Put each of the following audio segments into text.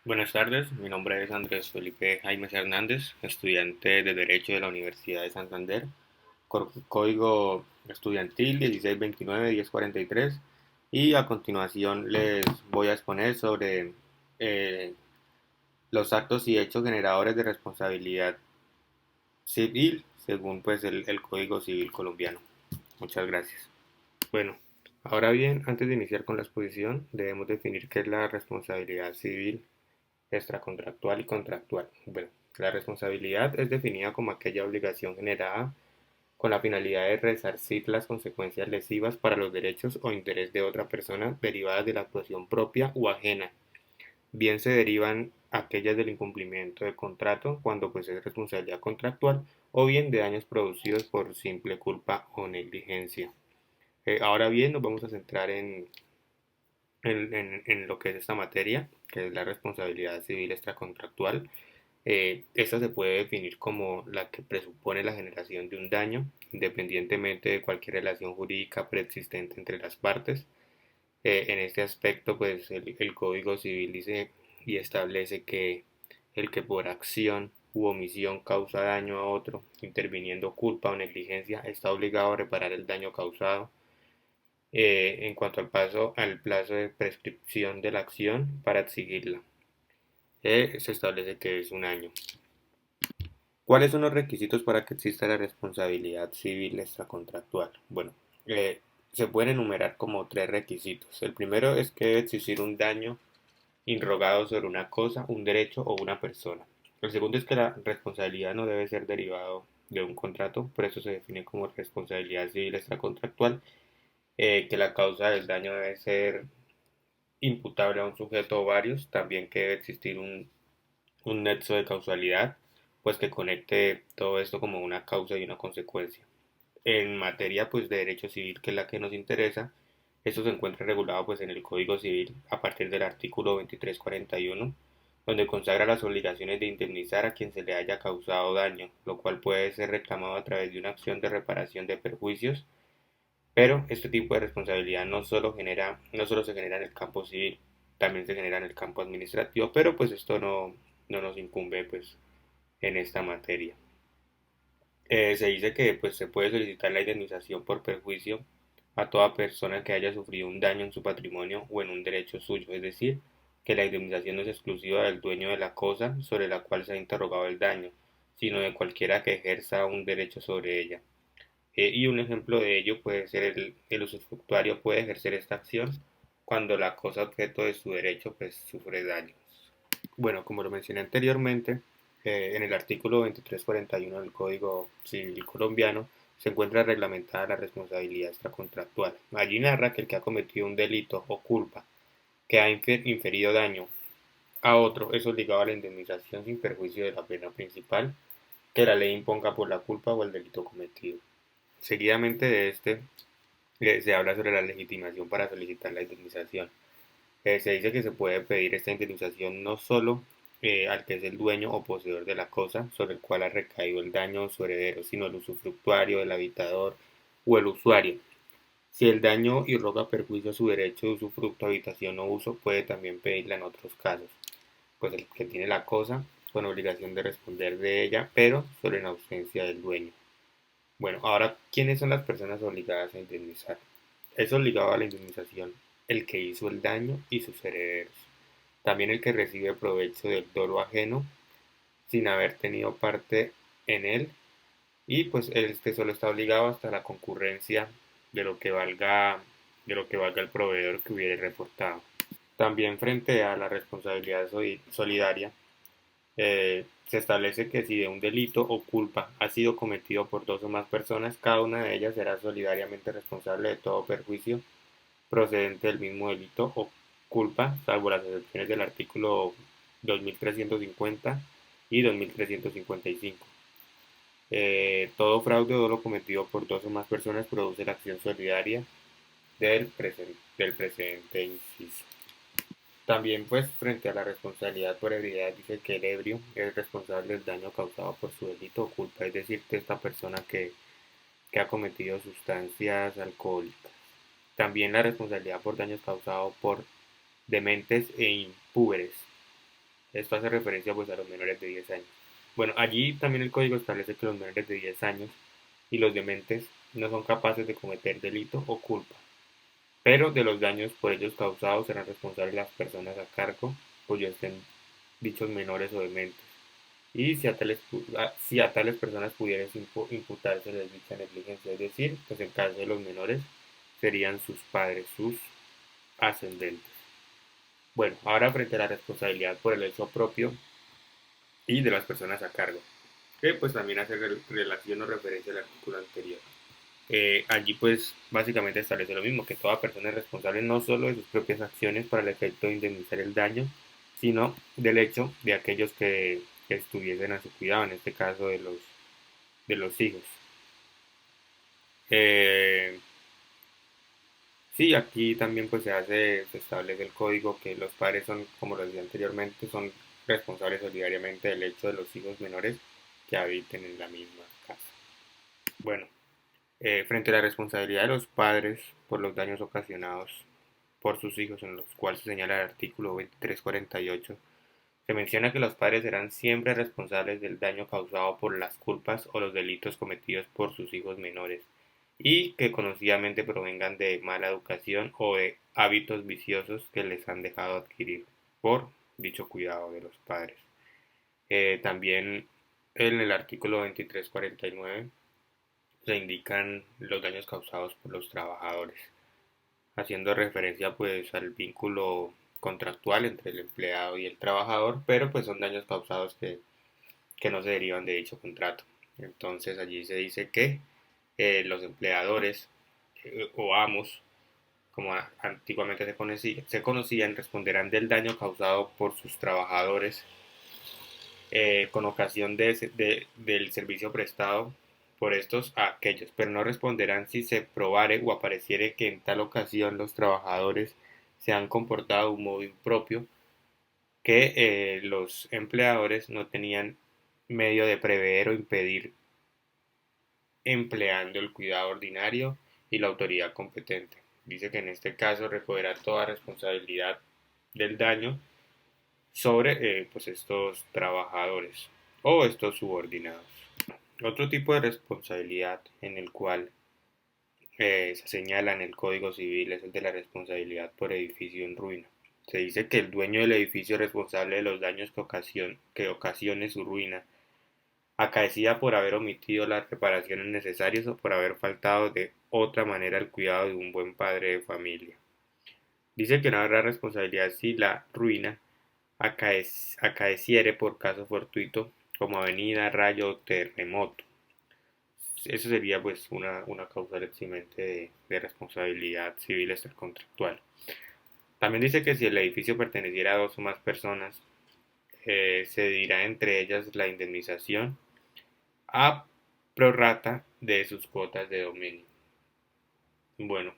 Buenas tardes, mi nombre es Andrés Felipe Jaimes Hernández, estudiante de Derecho de la Universidad de Santander, código estudiantil 1629-1043 y a continuación les voy a exponer sobre eh, los actos y hechos generadores de responsabilidad civil según pues el Código Civil colombiano. Muchas gracias. Bueno, ahora bien, antes de iniciar con la exposición, debemos definir qué es la responsabilidad civil extracontractual y contractual. Bueno, la responsabilidad es definida como aquella obligación generada con la finalidad de resarcir las consecuencias lesivas para los derechos o interés de otra persona derivadas de la actuación propia o ajena. Bien se derivan aquellas del incumplimiento de contrato cuando pues es responsabilidad contractual o bien de daños producidos por simple culpa o negligencia. Ahora bien, nos vamos a centrar en lo que es esta materia, que es la responsabilidad civil extracontractual. Esta se puede definir como la que presupone la generación de un daño, independientemente de cualquier relación jurídica preexistente entre las partes. En este aspecto, pues el Código Civil dice y establece que el que por acción u omisión causa daño a otro, interviniendo culpa o negligencia, está obligado a reparar el daño causado. En cuanto al plazo de prescripción de la acción para exigirla, se establece que es un año. ¿Cuáles son los requisitos para que exista la responsabilidad civil extracontractual? Bueno, se pueden enumerar como tres requisitos. El primero es que debe existir un daño irrogado sobre una cosa, un derecho o una persona. El segundo es que la responsabilidad no debe ser derivado de un contrato, por eso se define como responsabilidad civil extracontractual, que la causa del daño debe ser imputable a un sujeto o varios, también que debe existir un nexo de causalidad, pues que conecte todo esto como una causa y una consecuencia. En materia pues de derecho civil, que es la que nos interesa, esto se encuentra regulado pues en el Código Civil a partir del artículo 2341, donde consagra las obligaciones de indemnizar a quien se le haya causado daño, lo cual puede ser reclamado a través de una acción de reparación de perjuicios. Pero este tipo de responsabilidad no solo se genera en el campo civil, también se genera en el campo administrativo, pero pues esto no nos incumbe pues en esta materia. Se dice que pues se puede solicitar la indemnización por perjuicio a toda persona que haya sufrido un daño en su patrimonio o en un derecho suyo, es decir, que la indemnización no es exclusiva del dueño de la cosa sobre la cual se ha interrogado el daño, sino de cualquiera que ejerza un derecho sobre ella. Y un ejemplo de ello puede ser el usufructuario puede ejercer esta acción cuando la cosa objeto de su derecho pues sufre daños. Bueno, como lo mencioné anteriormente, en el artículo 2341 del Código Civil colombiano se encuentra reglamentada la responsabilidad extracontractual. Allí narra que el que ha cometido un delito o culpa que ha inferido daño a otro es obligado a la indemnización sin perjuicio de la pena principal que la ley imponga por la culpa o el delito cometido. Seguidamente de este se habla sobre la legitimación para solicitar la indemnización. Se dice que se puede pedir esta indemnización no solo al que es el dueño o poseedor de la cosa sobre el cual ha recaído el daño o su heredero, sino el usufructuario, el habitador o el usuario. Si el daño irroga perjuicio a su derecho de usufructo, habitación o uso, puede también pedirla en otros casos, pues el que tiene la cosa con obligación de responder de ella, pero solo en ausencia del dueño. Bueno, ahora, ¿quiénes son las personas obligadas a indemnizar? Es obligado a la indemnización el que hizo el daño y sus herederos. También el que recibe provecho del dolo ajeno sin haber tenido parte en él. Y pues este solo está obligado hasta la concurrencia de lo que valga, de lo que valga el proveedor que hubiere reportado. También frente a la responsabilidad solidaria, se establece que si de un delito o culpa ha sido cometido por dos o más personas, cada una de ellas será solidariamente responsable de todo perjuicio procedente del mismo delito o culpa, salvo las excepciones del artículo 2350 y 2355. Todo fraude o dolo cometido por dos o más personas produce la acción solidaria del presente inciso. También, pues, frente a la responsabilidad por ebriedad, dice que el ebrio es responsable del daño causado por su delito o culpa, es decir, que esta persona que ha cometido sustancias alcohólicas. También la responsabilidad por daños causados por dementes e impúberes. Esto hace referencia pues a los menores de 10 años. Bueno, allí también el código establece que los menores de 10 años y los dementes no son capaces de cometer delito o culpa, pero de los daños por ellos causados serán responsables las personas a cargo, cuyos estén dichos menores o dementes. Y si a tales personas pudiera imputarse dicha negligencia, es decir, pues en caso de los menores serían sus padres, sus ascendentes. Bueno, ahora frente a la responsabilidad por el hecho propio y de las personas a cargo, que pues también hace relación o referencia al artículo anterior. Allí pues básicamente establece lo mismo, que toda persona es responsable no solo de sus propias acciones para el efecto de indemnizar el daño, sino del hecho de aquellos que estuviesen a su cuidado, en este caso de los hijos. Eh, sí, aquí también pues se establece el código que los padres son, como lo decía anteriormente, son responsables solidariamente del hecho de los hijos menores que habiten en la misma casa. Bueno, frente a la responsabilidad de los padres por los daños ocasionados por sus hijos, en los cuales se señala el artículo 2348, se menciona que los padres serán siempre responsables del daño causado por las culpas o los delitos cometidos por sus hijos menores y que conocidamente provengan de mala educación o de hábitos viciosos que les han dejado adquirir por dicho cuidado de los padres. También en el artículo 2349 se indican los daños causados por los trabajadores, haciendo referencia pues al vínculo contractual entre el empleado y el trabajador, pero pues son daños causados que no se derivan de dicho contrato. Entonces allí se dice que los empleadores o amos, como antiguamente se conocían, responderán del daño causado por sus trabajadores con ocasión del servicio prestado por estos a aquellos, pero no responderán si se probare o apareciere que en tal ocasión los trabajadores se han comportado de un modo impropio, que los empleadores no tenían medio de prever o impedir empleando el cuidado ordinario y la autoridad competente. Dice que en este caso recogerá toda responsabilidad del daño sobre pues estos trabajadores o estos subordinados. Otro tipo de responsabilidad en el cual se señala en el Código Civil es el de la responsabilidad por edificio en ruina. Se dice que el dueño del edificio es responsable de los daños que ocasione su ruina, acaecida por haber omitido las reparaciones necesarias o por haber faltado de otra manera al cuidado de un buen padre de familia. Dice que no habrá responsabilidad si la ruina acaeciere por caso fortuito, como avenida, rayo o terremoto. Eso sería pues una causal eximente de responsabilidad civil extracontractual. También dice que si el edificio perteneciera a dos o más personas, se dirá entre ellas la indemnización a prorrata de sus cuotas de dominio. Bueno,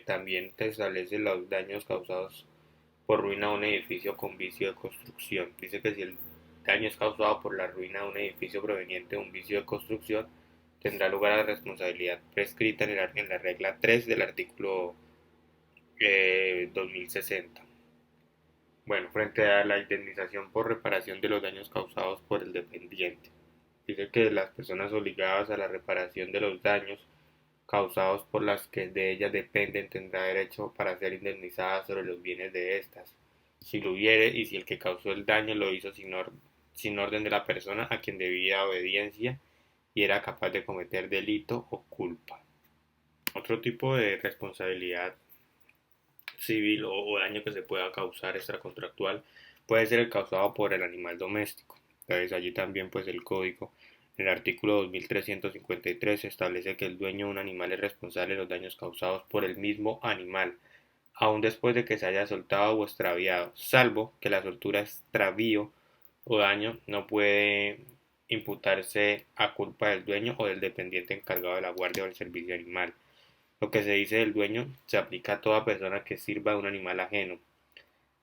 también te establece los daños causados por ruina a un edificio con vicio de construcción. Dice que si el daño es causado por la ruina de un edificio proveniente de un vicio de construcción, tendrá lugar a la responsabilidad prescrita en la regla 3 del artículo 2060. Bueno, frente a la indemnización por reparación de los daños causados por el dependiente. Dice que las personas obligadas a la reparación de los daños causados por las que de ellas dependen tendrá derecho para ser indemnizadas sobre los bienes de estas, si lo hubiere y si el que causó el daño lo hizo sin orden de la persona a quien debía obediencia y era capaz de cometer delito o culpa. Otro tipo de responsabilidad civil o daño que se pueda causar extracontractual puede ser el causado por el animal doméstico. Entonces allí también pues el código en el artículo 2353 establece que el dueño de un animal es responsable de los daños causados por el mismo animal, aun después de que se haya soltado o extraviado, salvo que la soltura, extravío o daño no puede imputarse a culpa del dueño o del dependiente encargado de la guardia o el servicio animal. Lo que se dice del dueño se aplica a toda persona que sirva de un animal ajeno,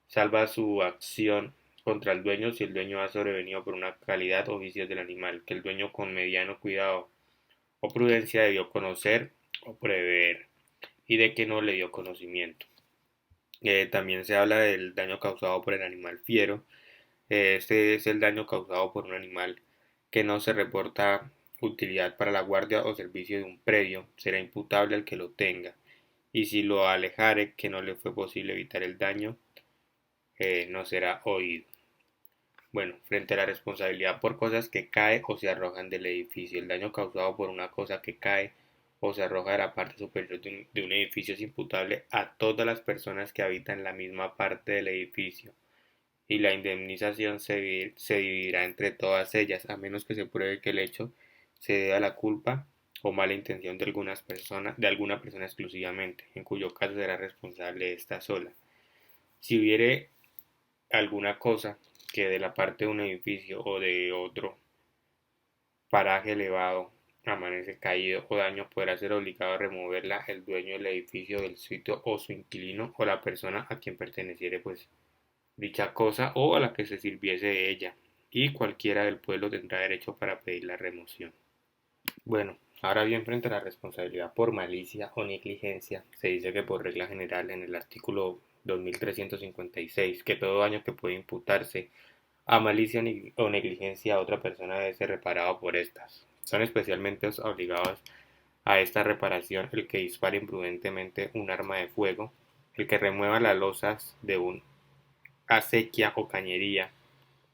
salva su acción contra el dueño si el dueño ha sobrevenido por una calidad o vicios del animal, que el dueño con mediano cuidado o prudencia debió conocer o prever y de que no le dio conocimiento. También se habla del daño causado por el animal fiero, Este es el daño causado por un animal que no se reporta utilidad para la guardia o servicio de un predio, será imputable al que lo tenga, y si lo alejare que no le fue posible evitar el daño, no será oído. Bueno, frente a la responsabilidad por cosas que caen o se arrojan del edificio, el daño causado por una cosa que cae o se arroja de la parte superior de un edificio es imputable a todas las personas que habitan la misma parte del edificio y la indemnización se dividirá entre todas ellas, a menos que se pruebe que el hecho se debe a la culpa o mala intención de alguna persona exclusivamente, en cuyo caso será responsable esta sola. Si hubiere alguna cosa que de la parte de un edificio o de otro paraje elevado amanece caído o daño, podrá ser obligado a removerla el dueño del edificio, del sitio o su inquilino o la persona a quien perteneciere pues dicha cosa o a la que se sirviese de ella, y cualquiera del pueblo tendrá derecho para pedir la remoción. Bueno, ahora bien, frente a la responsabilidad por malicia o negligencia, se dice que por regla general en el artículo 2356 que todo daño que puede imputarse a malicia o negligencia a otra persona debe ser reparado por estas. Son especialmente obligados a esta reparación el que dispare imprudentemente un arma de fuego, el que remueva las losas de un acequia o cañería,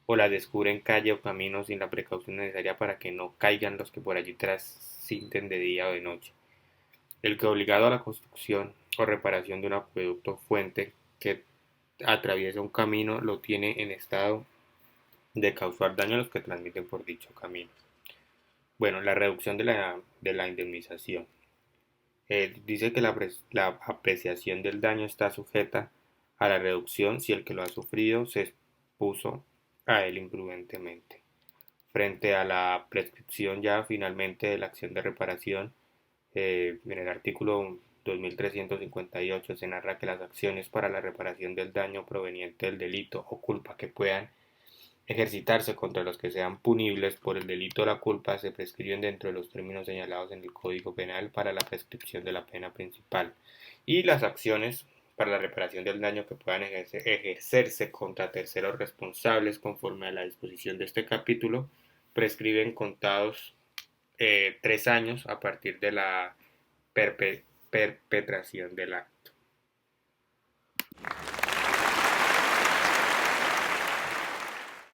o las descubre en calle o camino sin la precaución necesaria para que no caigan los que por allí transiten de día o de noche. El que obligado a la construcción o reparación de un acueducto fuente que atraviesa un camino lo tiene en estado de causar daño a los que transmiten por dicho camino. Bueno, la reducción de la indemnización. Dice que la apreciación del daño está sujeta a la reducción si el que lo ha sufrido se expuso a él imprudentemente. Frente a la prescripción ya finalmente de la acción de reparación, en el artículo 2358 se narra que las acciones para la reparación del daño proveniente del delito o culpa que puedan ejercitarse contra los que sean punibles por el delito o la culpa se prescriben dentro de los términos señalados en el Código Penal para la prescripción de la pena principal, y las acciones para la reparación del daño que puedan ejercerse contra terceros responsables conforme a la disposición de este capítulo prescriben contados 3 años a partir de la perpetración del acto.